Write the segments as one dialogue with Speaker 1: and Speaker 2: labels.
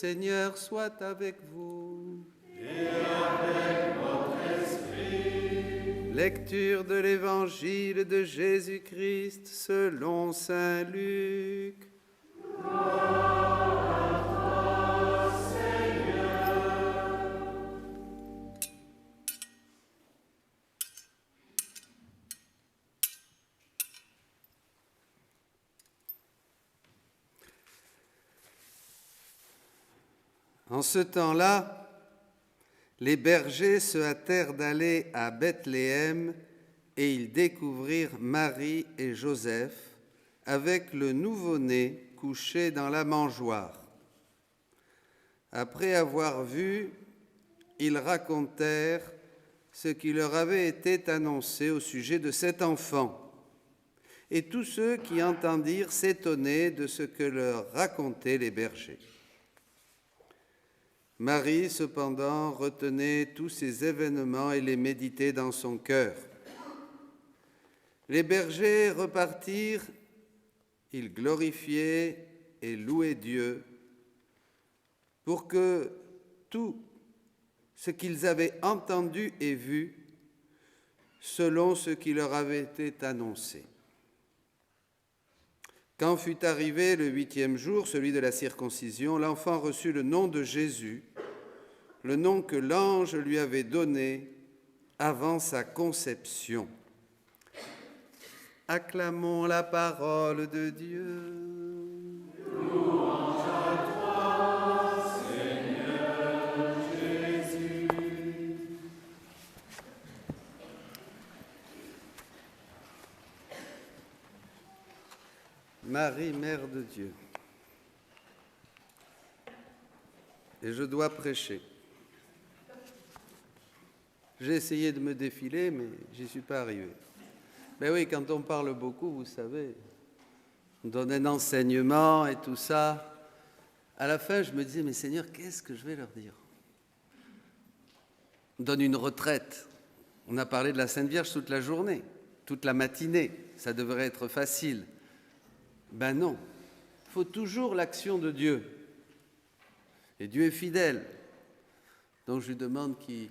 Speaker 1: Seigneur soit avec vous.
Speaker 2: Et avec votre esprit.
Speaker 1: Lecture de l'Évangile de Jésus-Christ selon saint Luc.
Speaker 2: Gloire à toi, Seigneur.
Speaker 1: En ce temps-là, les bergers se hâtèrent d'aller à Bethléem et ils découvrirent Marie et Joseph avec le nouveau-né couché dans la mangeoire. Après avoir vu, ils racontèrent ce qui leur avait été annoncé au sujet de cet enfant. Et tous ceux qui entendirent s'étonnaient de ce que leur racontaient les bergers. Marie, cependant, retenait tous ces événements et les méditait dans son cœur. Les bergers repartirent, ils glorifiaient et louaient Dieu pour que tout ce qu'ils avaient entendu et vu, selon ce qui leur avait été annoncé. Quand fut arrivé le 8e jour, celui de la circoncision, l'enfant reçut le nom de Jésus, le nom que l'ange lui avait donné avant sa conception. Acclamons la parole de Dieu.
Speaker 2: Louange à toi, Seigneur Jésus.
Speaker 1: Marie, Mère de Dieu. Et je dois prêcher. J'ai essayé de me défiler, mais j'y suis pas arrivé. Ben oui, quand on parle beaucoup, vous savez, on donne un enseignement et tout ça. À la fin, je me disais, mais Seigneur, qu'est-ce que je vais leur dire? On donne une retraite. On a parlé de la Sainte Vierge toute la journée, toute la matinée. Ça devrait être facile. Ben non, il faut toujours l'action de Dieu. Et Dieu est fidèle. Donc je lui demande qu'il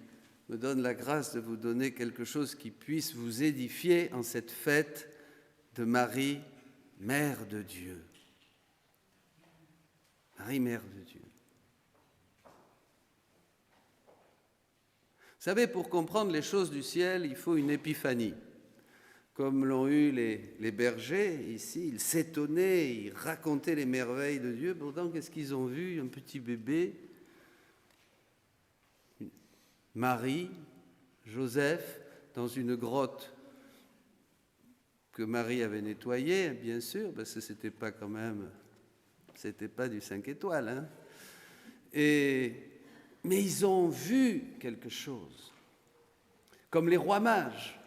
Speaker 1: me donne la grâce de vous donner quelque chose qui puisse vous édifier en cette fête de Marie, Mère de Dieu. Marie, Mère de Dieu. Vous savez, pour comprendre les choses du ciel, il faut une épiphanie. Comme l'ont eu les bergers ici, ils s'étonnaient, ils racontaient les merveilles de Dieu. Pourtant, qu'est-ce qu'ils ont vu? Un petit bébé, Marie, Joseph, dans une grotte que Marie avait nettoyée, bien sûr, parce que c'était pas quand même, c'était pas du 5 étoiles, hein. Mais ils ont vu quelque chose, comme les rois mages.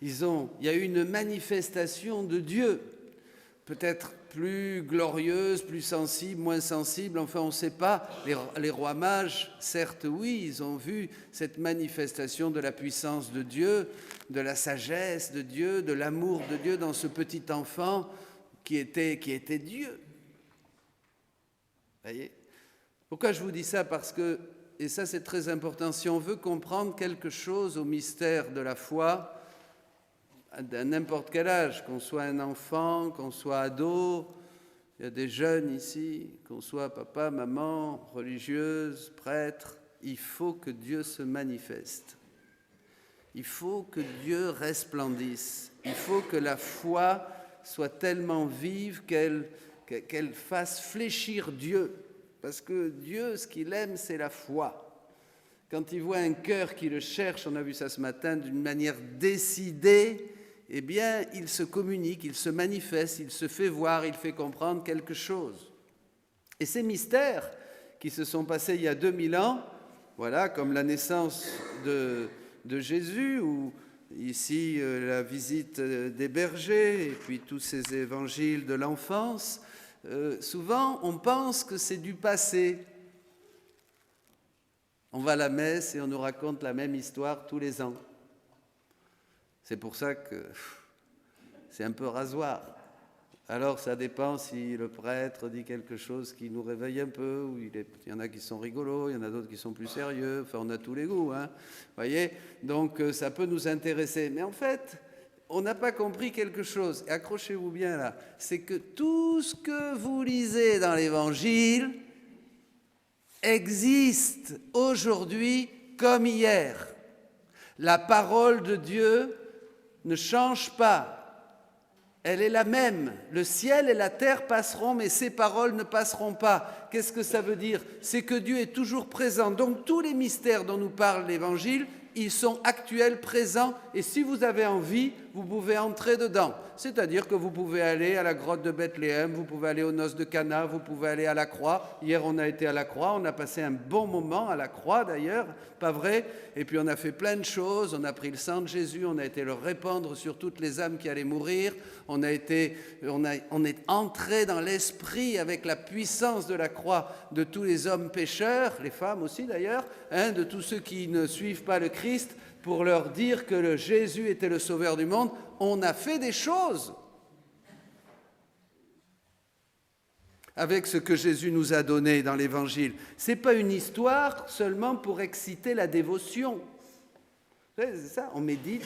Speaker 1: Il y a eu une manifestation de Dieu, peut-être plus glorieuse, plus sensible, moins sensible, enfin on ne sait pas. Les rois mages, certes oui, ils ont vu cette manifestation de la puissance de Dieu, de la sagesse de Dieu, de l'amour de Dieu dans ce petit enfant qui était Dieu. Voyez ? Pourquoi je vous dis ça? Parce que, et ça c'est très important, si on veut comprendre quelque chose au mystère de la foi, à n'importe quel âge, qu'on soit un enfant, qu'on soit ado, il y a des jeunes ici, qu'on soit papa, maman, religieuse, prêtre, il faut que Dieu se manifeste. Il faut que Dieu resplendisse. Il faut que la foi soit tellement vive qu'elle fasse fléchir Dieu. Parce que Dieu, ce qu'il aime, c'est la foi. Quand il voit un cœur qui le cherche, on a vu ça ce matin, d'une manière décidée, eh bien, il se communique, il se manifeste, il se fait voir, il fait comprendre quelque chose. Et ces mystères qui se sont passés il y a 2000 ans, voilà, comme la naissance de Jésus, ou ici la visite des bergers, et puis tous ces évangiles de l'enfance, souvent on pense que c'est du passé. On va à la messe et on nous raconte la même histoire tous les ans. C'est pour ça que c'est un peu rasoir. Alors ça dépend si le prêtre dit quelque chose qui nous réveille un peu, ou il y en a qui sont rigolos, il y en a d'autres qui sont plus sérieux, enfin on a tous les goûts, hein, voyez. Donc ça peut nous intéresser. Mais en fait, on n'a pas compris quelque chose, et accrochez-vous bien là, c'est que tout ce que vous lisez dans l'Évangile existe aujourd'hui comme hier. La parole de Dieu ne change pas. Elle est la même. Le ciel et la terre passeront, mais ces paroles ne passeront pas. Qu'est-ce que ça veut dire? C'est que Dieu est toujours présent. Donc tous les mystères dont nous parle l'Évangile, ils sont actuels, présents, et si vous avez envie, vous pouvez entrer dedans. C'est-à-dire que vous pouvez aller à la grotte de Bethléem, vous pouvez aller aux noces de Cana, vous pouvez aller à la croix. Hier, on a été à la croix, on a passé un bon moment à la croix d'ailleurs, pas vrai? Et puis on a fait plein de choses, on a pris le sang de Jésus, on a été le répandre sur toutes les âmes qui allaient mourir, on est entré dans l'esprit avec la puissance de la croix de tous les hommes pécheurs, les femmes aussi d'ailleurs, de tous ceux qui ne suivent pas le Christ, pour leur dire que le Jésus était le sauveur du monde. On a fait des choses avec ce que Jésus nous a donné dans l'Évangile. Ce n'est pas une histoire seulement pour exciter la dévotion. C'est ça, on médite.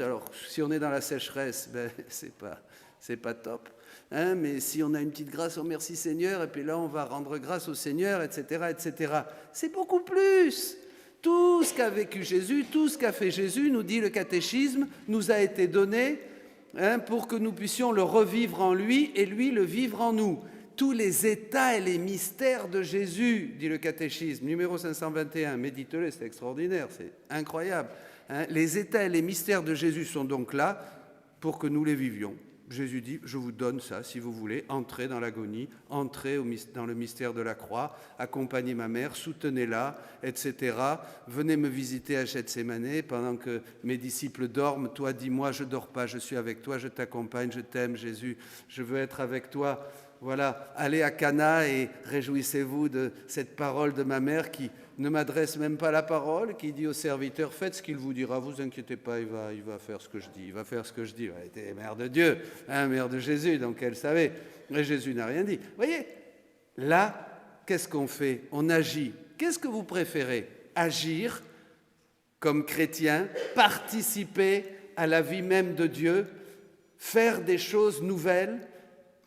Speaker 1: Alors si on est dans la sécheresse, c'est pas top. Mais si on a une petite grâce, oh merci Seigneur, et puis là on va rendre grâce au Seigneur, etc., etc. C'est beaucoup plus. Tout ce qu'a vécu Jésus, tout ce qu'a fait Jésus, nous dit le catéchisme, nous a été donné pour que nous puissions le revivre en lui et lui le vivre en nous. Tous les états et les mystères de Jésus, dit le catéchisme, numéro 521, méditez-le, c'est extraordinaire, c'est incroyable. Les états et les mystères de Jésus sont donc là pour que nous les vivions. Jésus dit, je vous donne ça, si vous voulez, entrez dans l'agonie, entrez dans le mystère de la croix, accompagnez ma mère, soutenez-la, etc. Venez me visiter à Gethsémanée pendant que mes disciples dorment. Toi, dis-moi, je ne dors pas, je suis avec toi, je t'accompagne, je t'aime, Jésus, je veux être avec toi. Voilà, allez à Cana et réjouissez-vous de cette parole de ma mère qui ne m'adresse même pas la parole, qui dit au serviteur, faites ce qu'il vous dira, vous inquiétez pas, il va faire ce que je dis, il va faire ce que je dis. Elle était mère de Dieu, mère de Jésus, donc elle savait, mais Jésus n'a rien dit. Vous voyez, là, qu'est-ce qu'on fait? On agit. Qu'est-ce que vous préférez? Agir comme chrétien, participer à la vie même de Dieu, faire des choses nouvelles,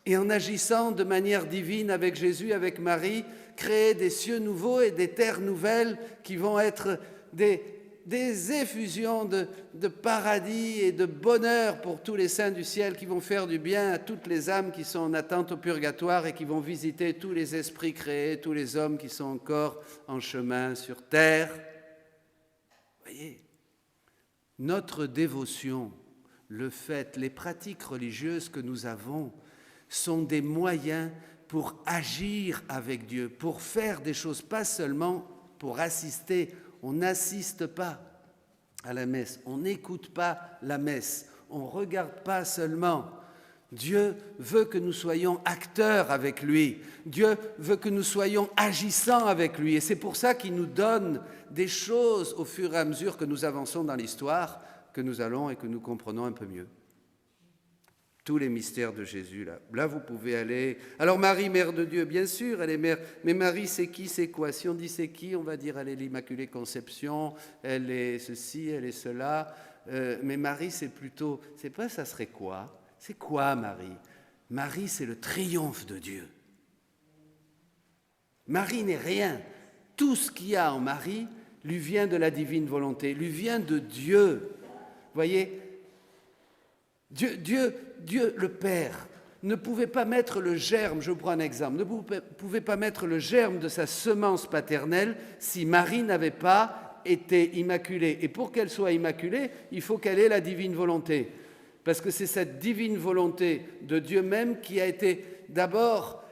Speaker 1: et en agissant de manière divine avec Jésus, avec Marie, créer des cieux nouveaux et des terres nouvelles qui vont être des effusions de paradis et de bonheur pour tous les saints du ciel, qui vont faire du bien à toutes les âmes qui sont en attente au purgatoire et qui vont visiter tous les esprits créés, tous les hommes qui sont encore en chemin sur terre. Voyez, notre dévotion, le fait, les pratiques religieuses que nous avons sont des moyens pour agir avec Dieu, pour faire des choses, pas seulement pour assister. On n'assiste pas à la messe, on n'écoute pas la messe, on ne regarde pas seulement. Dieu veut que nous soyons acteurs avec lui, Dieu veut que nous soyons agissants avec lui, et c'est pour ça qu'il nous donne des choses au fur et à mesure que nous avançons dans l'histoire, que nous allons et que nous comprenons un peu mieux. Tous les mystères de Jésus, là vous pouvez aller. Alors Marie, mère de Dieu, bien sûr, elle est mère. Mais Marie, c'est qui, c'est quoi? Si on dit c'est qui, on va dire elle est l'Immaculée Conception, elle est ceci, elle est cela. Mais Marie, c'est plutôt, c'est pas ça serait quoi? C'est quoi Marie? Marie, c'est le triomphe de Dieu. Marie n'est rien. Tout ce qu'il y a en Marie lui vient de la divine volonté, lui vient de Dieu. Vous voyez, Dieu, le Père, ne pouvait pas mettre le germe, je vous prends un exemple, ne pouvait pas mettre le germe de sa semence paternelle si Marie n'avait pas été immaculée. Et pour qu'elle soit immaculée, il faut qu'elle ait la divine volonté. Parce que c'est cette divine volonté de Dieu même qui a été d'abord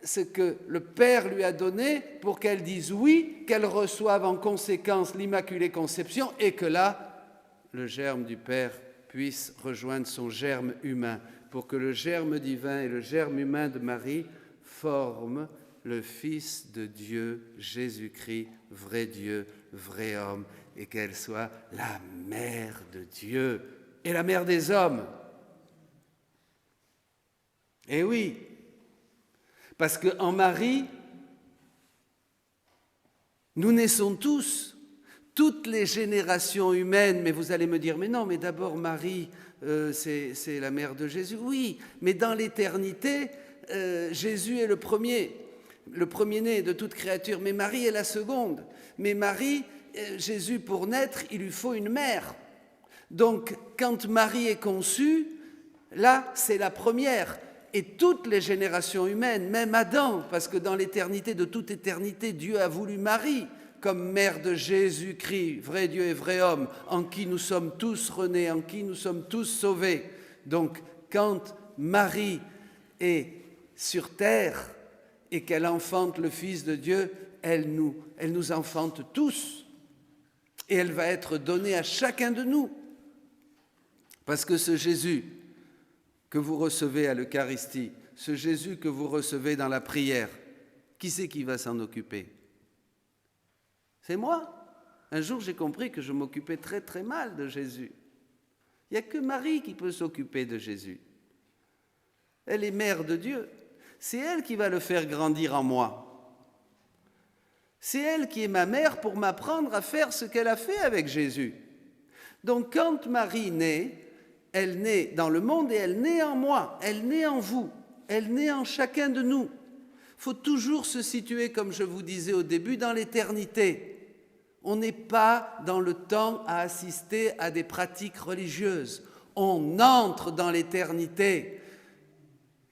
Speaker 1: ce que le Père lui a donné pour qu'elle dise oui, qu'elle reçoive en conséquence l'Immaculée Conception et que là, le germe du Père puisse rejoindre son germe humain, pour que le germe divin et le germe humain de Marie forment le Fils de Dieu, Jésus-Christ, vrai Dieu, vrai homme, et qu'elle soit la mère de Dieu et la mère des hommes. Eh oui, parce qu'en Marie, nous naissons tous, toutes les générations humaines, mais vous allez me dire, mais non, mais d'abord Marie, c'est la mère de Jésus. Oui, mais dans l'éternité, Jésus est le premier-né de toute créature, mais Marie est la seconde. Mais Marie, Jésus, pour naître, il lui faut une mère. Donc, quand Marie est conçue, là, c'est la première. Et toutes les générations humaines, même Adam, parce que dans l'éternité de toute éternité, Dieu a voulu Marie comme mère de Jésus-Christ, vrai Dieu et vrai homme, en qui nous sommes tous renés, en qui nous sommes tous sauvés. Donc, quand Marie est sur terre et qu'elle enfante le Fils de Dieu, elle nous enfante tous. Et elle va être donnée à chacun de nous. Parce que ce Jésus que vous recevez à l'Eucharistie, ce Jésus que vous recevez dans la prière, qui c'est qui va s'en occuper? C'est moi. Un jour, j'ai compris que je m'occupais très très mal de Jésus. Il n'y a que Marie qui peut s'occuper de Jésus. Elle est mère de Dieu. C'est elle qui va le faire grandir en moi. C'est elle qui est ma mère pour m'apprendre à faire ce qu'elle a fait avec Jésus. Donc quand Marie naît, elle naît dans le monde et elle naît en moi, elle naît en vous, elle naît en chacun de nous. Il faut toujours se situer, comme je vous disais au début, dans l'éternité. On n'est pas dans le temps à assister à des pratiques religieuses. On entre dans l'éternité.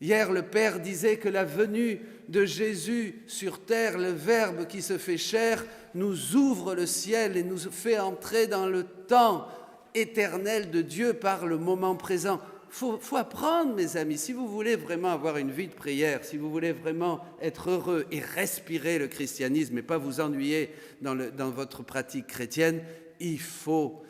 Speaker 1: Hier, le Père disait que la venue de Jésus sur terre, le Verbe qui se fait chair, nous ouvre le ciel et nous fait entrer dans le temps éternel de Dieu par le moment présent. Faut apprendre, mes amis, si vous voulez vraiment avoir une vie de prière, si vous voulez vraiment être heureux et respirer le christianisme et pas vous ennuyer dans votre pratique chrétienne, il faut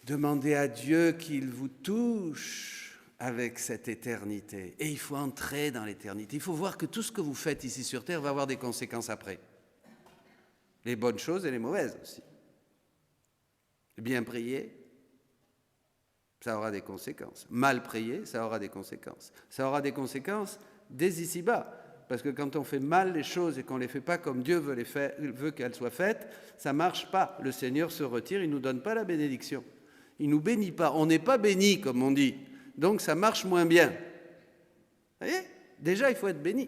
Speaker 1: demander à Dieu qu'il vous touche avec cette éternité. Et il faut entrer dans l'éternité. Il faut voir que tout ce que vous faites ici sur terre va avoir des conséquences après. Les bonnes choses et les mauvaises aussi. Bien prier, ça aura des conséquences. Mal prier, ça aura des conséquences. Ça aura des conséquences dès ici-bas. Parce que quand on fait mal les choses et qu'on ne les fait pas comme Dieu veut qu'elles soient faites, ça ne marche pas. Le Seigneur se retire, il ne nous donne pas la bénédiction. Il ne nous bénit pas. On n'est pas béni, comme on dit. Donc ça marche moins bien. Vous voyez ? Déjà, il faut être béni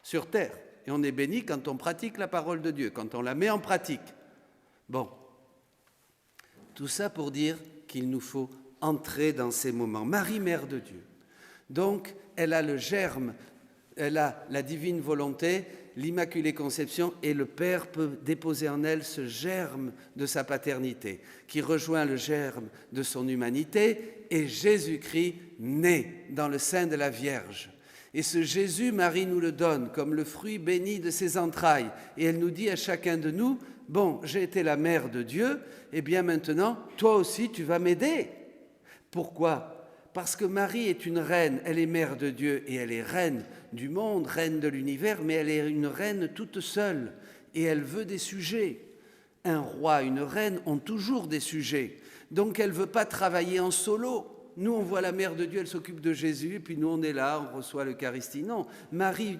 Speaker 1: sur terre. Et on est béni quand on pratique la parole de Dieu, quand on la met en pratique. Bon. Tout ça pour dire qu'il nous faut entrer dans ces moments. Marie, mère de Dieu. Donc, elle a le germe, elle a la divine volonté, l'Immaculée Conception, et le Père peut déposer en elle ce germe de sa paternité, qui rejoint le germe de son humanité, et Jésus-Christ naît dans le sein de la Vierge. Et ce Jésus, Marie nous le donne comme le fruit béni de ses entrailles. Et elle nous dit à chacun de nous, bon, j'ai été la mère de Dieu, et bien maintenant, toi aussi, tu vas m'aider. Pourquoi ? Parce que Marie est une reine, elle est mère de Dieu, et elle est reine du monde, reine de l'univers, mais elle est une reine toute seule, et elle veut des sujets. Un roi, une reine ont toujours des sujets. Donc elle ne veut pas travailler en solo. Nous, on voit la mère de Dieu, elle s'occupe de Jésus, et puis nous, on est là, on reçoit l'Eucharistie. Non, Marie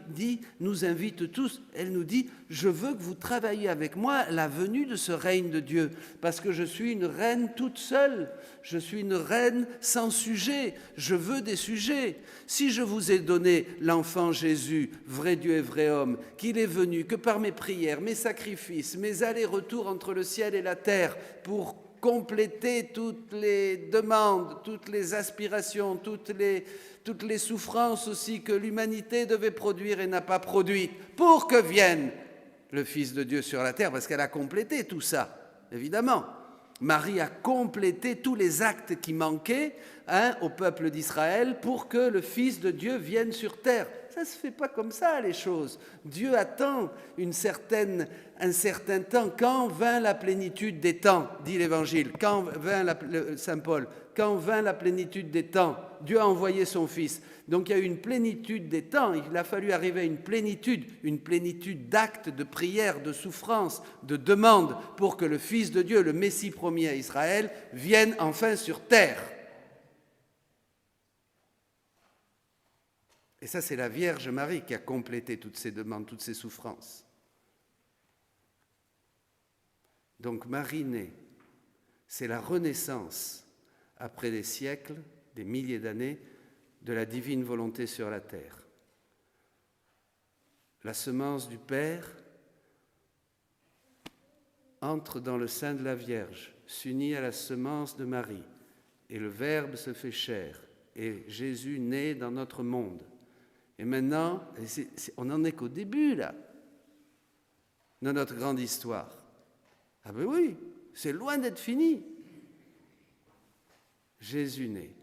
Speaker 1: nous invite tous, elle nous dit, je veux que vous travailliez avec moi la venue de ce règne de Dieu, parce que je suis une reine toute seule, je suis une reine sans sujet, je veux des sujets. Si je vous ai donné l'enfant Jésus, vrai Dieu et vrai homme, qu'il est venu que par mes prières, mes sacrifices, mes allers-retours entre le ciel et la terre, pour compléter toutes les demandes, toutes les aspirations, toutes les souffrances aussi que l'humanité devait produire et n'a pas produit, pour que vienne le Fils de Dieu sur la terre, parce qu'elle a complété tout ça, évidemment. Marie a complété tous les actes qui manquaient au peuple d'Israël pour que le Fils de Dieu vienne sur terre. Ça ne se fait pas comme ça, les choses. Dieu attend un certain temps. Quand vint la plénitude des temps, dit l'Évangile, quand vint Saint Paul, quand vint la plénitude des temps, Dieu a envoyé son Fils. Donc il y a eu une plénitude des temps, il a fallu arriver à une plénitude d'actes, de prières, de souffrances, de demandes, pour que le Fils de Dieu, le Messie promis à Israël, vienne enfin sur terre. Et ça, c'est la Vierge Marie qui a complété toutes ces demandes, toutes ces souffrances. Donc Marie née, c'est la renaissance, après des siècles, des milliers d'années, de la divine volonté sur la terre. La semence du Père entre dans le sein de la Vierge, s'unit à la semence de Marie, et le Verbe se fait chair, et Jésus naît dans notre monde. Et maintenant, on n'en est qu'au début, là, de notre grande histoire. Ah ben oui, c'est loin d'être fini. Jésus naît.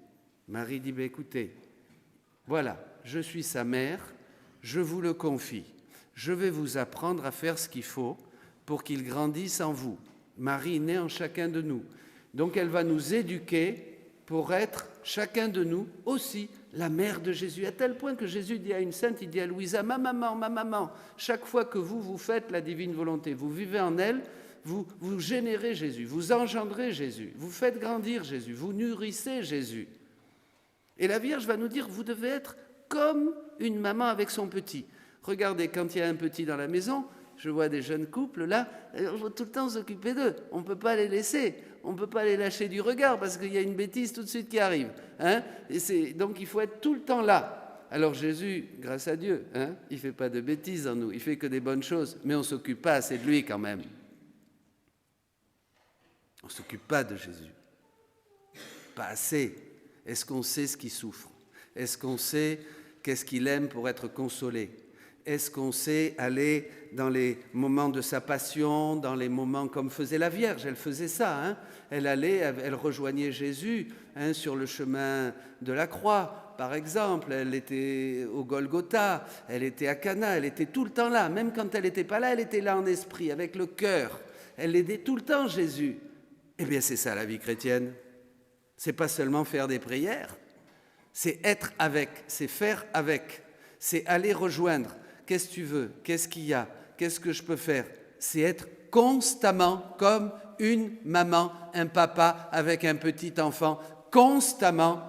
Speaker 1: Marie dit, ben écoutez, voilà, je suis sa mère, je vous le confie. Je vais vous apprendre à faire ce qu'il faut pour qu'il grandisse en vous. Marie naît en chacun de nous. Donc elle va nous éduquer pour être, chacun de nous, aussi la mère de Jésus. À tel point que Jésus dit à une sainte, il dit à Louisa, ma maman, chaque fois que vous faites la divine volonté, vous vivez en elle, vous générez Jésus, vous engendrez Jésus, vous faites grandir Jésus, vous nourrissez Jésus. Et la Vierge va nous dire, vous devez être comme une maman avec son petit. Regardez, quand il y a un petit dans la maison, je vois des jeunes couples, là, on va tout le temps s'occuper d'eux. On ne peut pas les laisser, on ne peut pas les lâcher du regard parce qu'il y a une bêtise tout de suite qui arrive. Donc il faut être tout le temps là. Alors Jésus, grâce à Dieu, il ne fait pas de bêtises en nous, il ne fait que des bonnes choses, mais on ne s'occupe pas assez de lui quand même. On ne s'occupe pas de Jésus. Pas assez. Est-ce qu'on sait ce qu'il souffre? Est-ce qu'on sait qu'est-ce qu'il aime pour être consolé? Est-ce qu'on sait aller dans les moments de sa passion, dans les moments comme faisait la Vierge? Elle faisait ça, Elle allait, elle rejoignait Jésus sur le chemin de la croix, par exemple. Elle était au Golgotha, elle était à Cana, elle était tout le temps là. Même quand elle n'était pas là, elle était là en esprit, avec le cœur. Elle aidait tout le temps Jésus. Eh bien, c'est ça la vie chrétienne. C'est pas seulement faire des prières, c'est être avec, c'est faire avec, c'est aller rejoindre. Qu'est-ce que tu veux? Qu'est-ce qu'il y a? Qu'est-ce que je peux faire? C'est être constamment comme une maman, un papa avec un petit enfant, constamment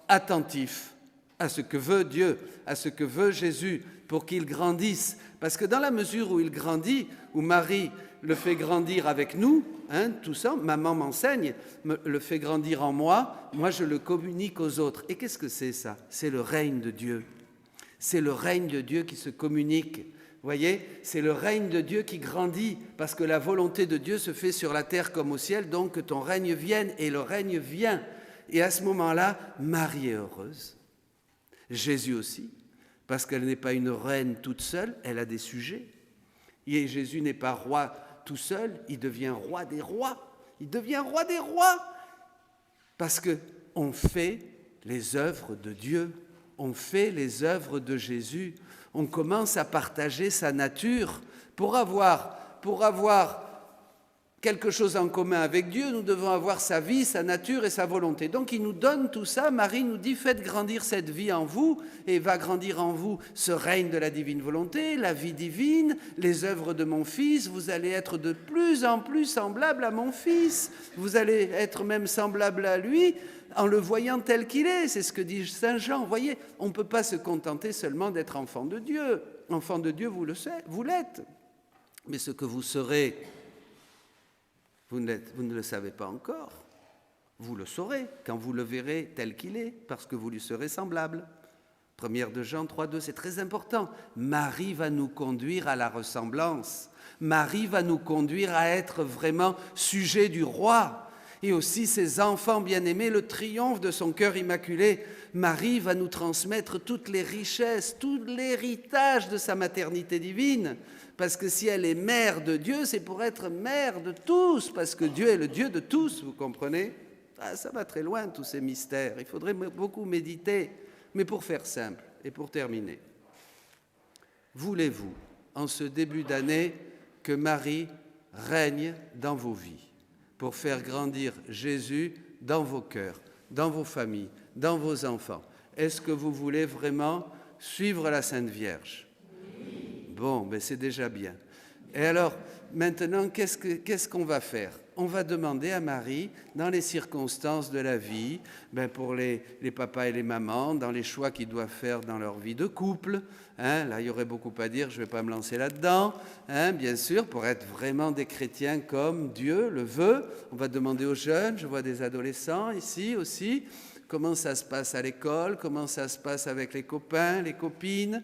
Speaker 1: attentif à ce que veut Dieu, à ce que veut Jésus, pour qu'il grandisse. Parce que dans la mesure où il grandit, où Marie le fait grandir avec nous, tout ça, maman m'enseigne, le fait grandir en moi, moi je le communique aux autres. Et qu'est-ce que c'est ça? C'est le règne de Dieu. C'est le règne de Dieu qui se communique. Vous voyez, c'est le règne de Dieu qui grandit, parce que la volonté de Dieu se fait sur la terre comme au ciel, donc que ton règne vienne, et le règne vient. Et à ce moment-là, Marie est heureuse. Jésus aussi, parce qu'elle n'est pas une reine toute seule, elle a des sujets. Et Jésus n'est pas roi tout seul, il devient roi des rois. Il devient roi des rois, parce qu'on fait les œuvres de Dieu. On fait les œuvres de Jésus, on commence à partager sa nature. Pour avoir quelque chose en commun avec Dieu, nous devons avoir sa vie, sa nature et sa volonté. Donc il nous donne tout ça, Marie nous dit, faites grandir cette vie en vous, et va grandir en vous ce règne de la divine volonté, la vie divine, les œuvres de mon Fils, vous allez être de plus en plus semblable à mon Fils, vous allez être même semblable à lui, en le voyant tel qu'il est, c'est ce que dit Saint Jean. Vous voyez, on ne peut pas se contenter seulement d'être enfant de Dieu. Enfant de Dieu, vous l'êtes. Mais ce que vous serez, vous ne le savez pas encore. Vous le saurez quand vous le verrez tel qu'il est, parce que vous lui serez semblable. 1 de Jean 3,2, c'est très important. Marie va nous conduire à la ressemblance. Marie va nous conduire à être vraiment sujet du roi. Et aussi ses enfants bien-aimés, le triomphe de son cœur immaculé. Marie va nous transmettre toutes les richesses, tout l'héritage de sa maternité divine. Parce que si elle est mère de Dieu, c'est pour être mère de tous, parce que Dieu est le Dieu de tous, vous comprenez? Ça va très loin, tous ces mystères. Il faudrait beaucoup méditer. Mais pour faire simple, et pour terminer, voulez-vous, en ce début d'année, que Marie règne dans vos vies, pour faire grandir Jésus dans vos cœurs, dans vos familles, dans vos enfants? Est-ce que vous voulez vraiment suivre la Sainte Vierge? Oui. Bon, c'est déjà bien. Et alors, maintenant, qu'est-ce qu'on va faire? On va demander à Marie, dans les circonstances de la vie, pour les papas et les mamans, dans les choix qu'ils doivent faire dans leur vie de couple, là il y aurait beaucoup à dire, je ne vais pas me lancer là-dedans, bien sûr, pour être vraiment des chrétiens comme Dieu le veut. On va demander aux jeunes, je vois des adolescents ici aussi, comment ça se passe à l'école, comment ça se passe avec les copains, les copines.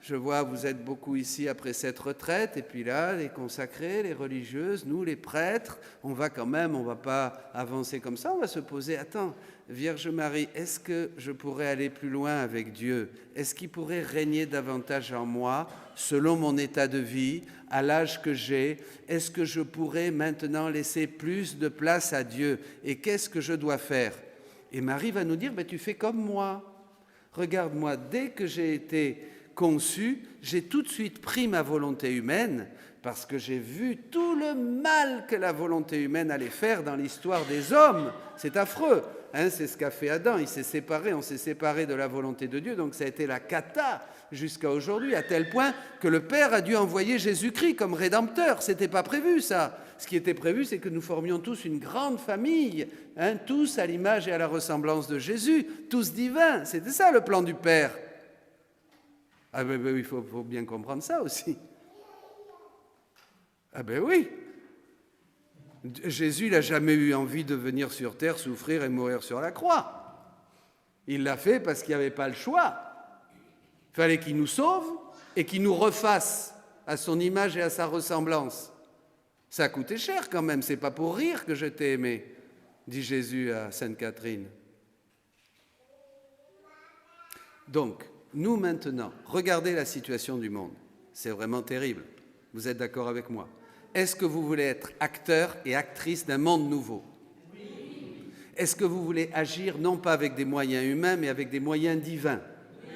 Speaker 1: Je vois, vous êtes beaucoup ici après cette retraite, et puis là, les consacrés, les religieuses, nous, les prêtres, on va pas avancer comme ça, on va se poser, attends, Vierge Marie, est-ce que je pourrais aller plus loin avec Dieu? Est-ce qu'il pourrait régner davantage en moi, selon mon état de vie, à l'âge que j'ai? Est-ce que je pourrais maintenant laisser plus de place à Dieu? Et qu'est-ce que je dois faire? Et Marie va nous dire, tu fais comme moi. Regarde-moi, dès que j'ai été conçu, j'ai tout de suite pris ma volonté humaine parce que j'ai vu tout le mal que la volonté humaine allait faire dans l'histoire des hommes. C'est affreux, c'est ce qu'a fait Adam, il s'est séparé, on s'est séparé de la volonté de Dieu, donc ça a été la cata jusqu'à aujourd'hui, à tel point que le Père a dû envoyer Jésus-Christ comme rédempteur. C'était pas prévu ça. Ce qui était prévu, c'est que nous formions tous une grande famille, tous à l'image et à la ressemblance de Jésus, tous divins. C'était ça le plan du Père. Ah il faut bien comprendre ça aussi. Ah oui. Jésus n'a jamais eu envie de venir sur terre, souffrir et mourir sur la croix. Il l'a fait parce qu'il n'y avait pas le choix. Il fallait qu'il nous sauve et qu'il nous refasse à son image et à sa ressemblance. Ça a coûté cher quand même, c'est pas pour rire que je t'ai aimé, dit Jésus à Sainte Catherine. Donc, nous maintenant, regardez la situation du monde. C'est vraiment terrible. Vous êtes d'accord avec moi? Est-ce que vous voulez être acteur et actrice d'un monde nouveau? Oui. Est-ce que vous voulez agir non pas avec des moyens humains, mais avec des moyens divins? Oui.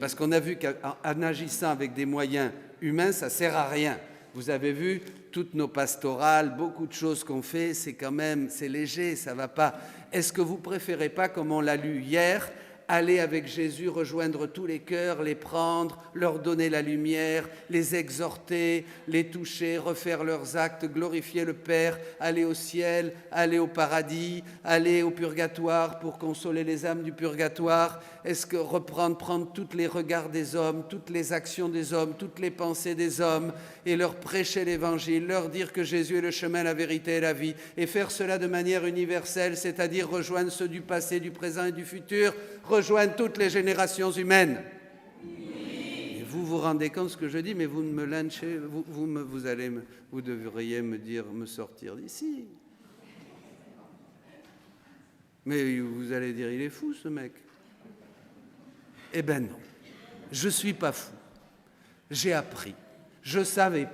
Speaker 1: Parce qu'on a vu qu'en agissant avec des moyens humains, ça ne sert à rien. Vous avez vu toutes nos pastorales, beaucoup de choses qu'on fait, c'est léger, ça ne va pas. Est-ce que vous ne préférez pas, comme on l'a lu hier, aller avec Jésus, rejoindre tous les cœurs, les prendre, leur donner la lumière, les exhorter, les toucher, refaire leurs actes, glorifier le Père, aller au ciel, aller au paradis, aller au purgatoire pour consoler les âmes du purgatoire? Est-ce que prendre tous les regards des hommes, toutes les actions des hommes, toutes les pensées des hommes et leur prêcher l'évangile, leur dire que Jésus est le chemin, la vérité et la vie, et faire cela de manière universelle, c'est-à-dire rejoindre ceux du passé, du présent et du futur, rejoindre toutes les générations humaines. Oui. Et vous vous rendez compte de ce que je dis, mais vous ne me lynchez, vous devriez me sortir d'ici. Mais vous allez dire, il est fou ce mec. Eh ben non, je ne suis pas fou. J'ai appris. Je ne savais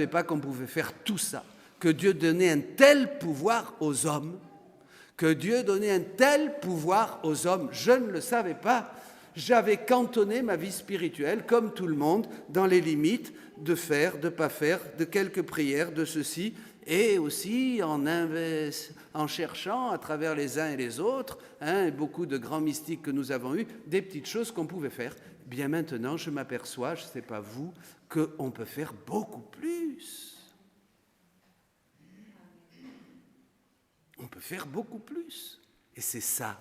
Speaker 1: pas qu'on pouvait faire tout ça, que Dieu donnait un tel pouvoir aux hommes, Je ne le savais pas. J'avais cantonné ma vie spirituelle, comme tout le monde, dans les limites de faire, de ne pas faire, de quelques prières, de ceci, et aussi en cherchant à travers les uns et les autres, et beaucoup de grands mystiques que nous avons eus, des petites choses qu'on pouvait faire. Bien maintenant, je m'aperçois, je ne sais pas vous, qu'on peut faire beaucoup plus. On peut faire beaucoup plus. Et c'est ça,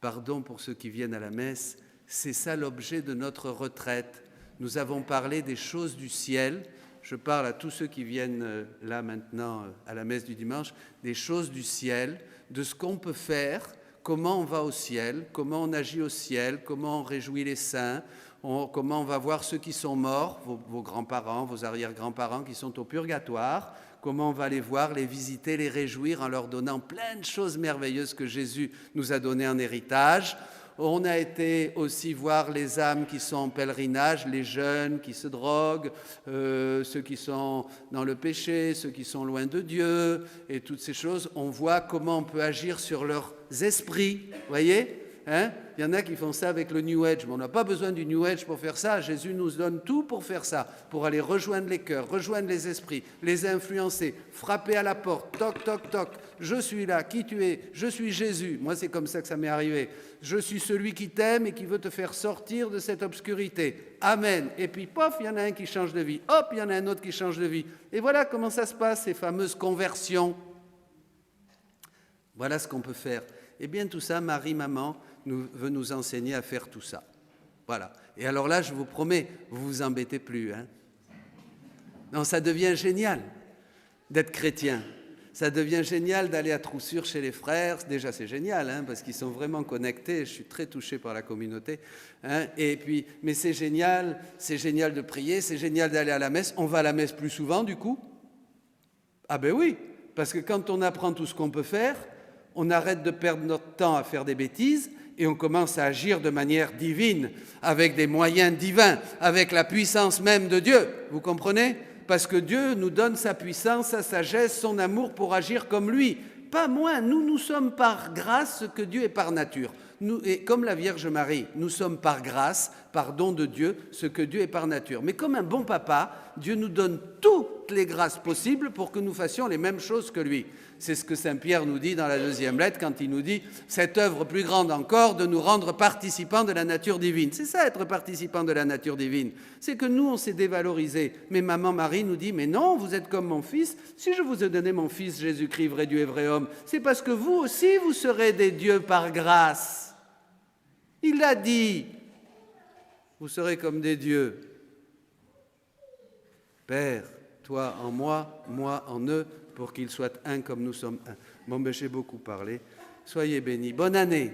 Speaker 1: pardon pour ceux qui viennent à la messe, c'est ça l'objet de notre retraite. Nous avons parlé des choses du ciel. Je parle à tous ceux qui viennent là maintenant à la messe du dimanche, des choses du ciel, de ce qu'on peut faire, comment on va au ciel, comment on agit au ciel, comment on réjouit les saints, comment on va voir ceux qui sont morts, vos grands-parents, vos arrière-grands-parents qui sont au purgatoire, comment on va les voir, les visiter, les réjouir en leur donnant plein de choses merveilleuses que Jésus nous a données en héritage. On a été aussi voir les âmes qui sont en pèlerinage, les jeunes qui se droguent, ceux qui sont dans le péché, ceux qui sont loin de Dieu, et toutes ces choses. On voit comment on peut agir sur leurs esprits, voyez, Hein? Il y en a qui font ça avec le New Age, mais on n'a pas besoin du New Age pour faire ça. Jésus nous donne tout pour faire ça, pour aller rejoindre les cœurs, rejoindre les esprits, les influencer, frapper à la porte, toc, toc, toc. Je suis là, qui tu es? Je suis Jésus. Moi, c'est comme ça que ça m'est arrivé. Je suis celui qui t'aime et qui veut te faire sortir de cette obscurité. Amen. Et puis, pof, il y en a un qui change de vie. Hop, il y en a un autre qui change de vie. Et voilà comment ça se passe, ces fameuses conversions. Voilà ce qu'on peut faire. Eh bien, tout ça, Marie, maman, veut nous enseigner à faire tout ça. Voilà. Et alors là, je vous promets, vous vous embêtez plus. Hein. Non, ça devient génial d'être chrétien. Ça devient génial d'aller à Troussure chez les frères. Déjà, c'est génial, hein, parce qu'ils sont vraiment connectés. Je suis très touché par la communauté. Hein. Et puis, mais c'est génial de prier, c'est génial d'aller à la messe. On va à la messe plus souvent, du coup? Ah ben oui, parce que quand on apprend tout ce qu'on peut faire, on arrête de perdre notre temps à faire des bêtises et on commence à agir de manière divine, avec des moyens divins, avec la puissance même de Dieu. Vous comprenez? Parce que Dieu nous donne sa puissance, sa sagesse, son amour pour agir comme lui. Pas moins, nous sommes par grâce ce que Dieu est par nature. Nous, et comme la Vierge Marie, nous sommes par grâce, par don de Dieu, ce que Dieu est par nature. Mais comme un bon papa, Dieu nous donne toutes les grâces possibles pour que nous fassions les mêmes choses que lui. C'est ce que Saint Pierre nous dit dans la 2e lettre quand il nous dit « cette œuvre plus grande encore de nous rendre participants de la nature divine ». C'est ça, être participant de la nature divine. C'est que nous, on s'est dévalorisé. Mais maman Marie nous dit « mais non, vous êtes comme mon fils. Si je vous ai donné mon fils Jésus-Christ, vrai Dieu et vrai homme, c'est parce que vous aussi, vous serez des dieux par grâce. » Il l'a dit. Vous serez comme des dieux. Père, toi en moi, moi en eux, pour qu'ils soient un comme nous sommes un. Bon, ben, j'ai beaucoup parlé. Soyez bénis. Bonne année.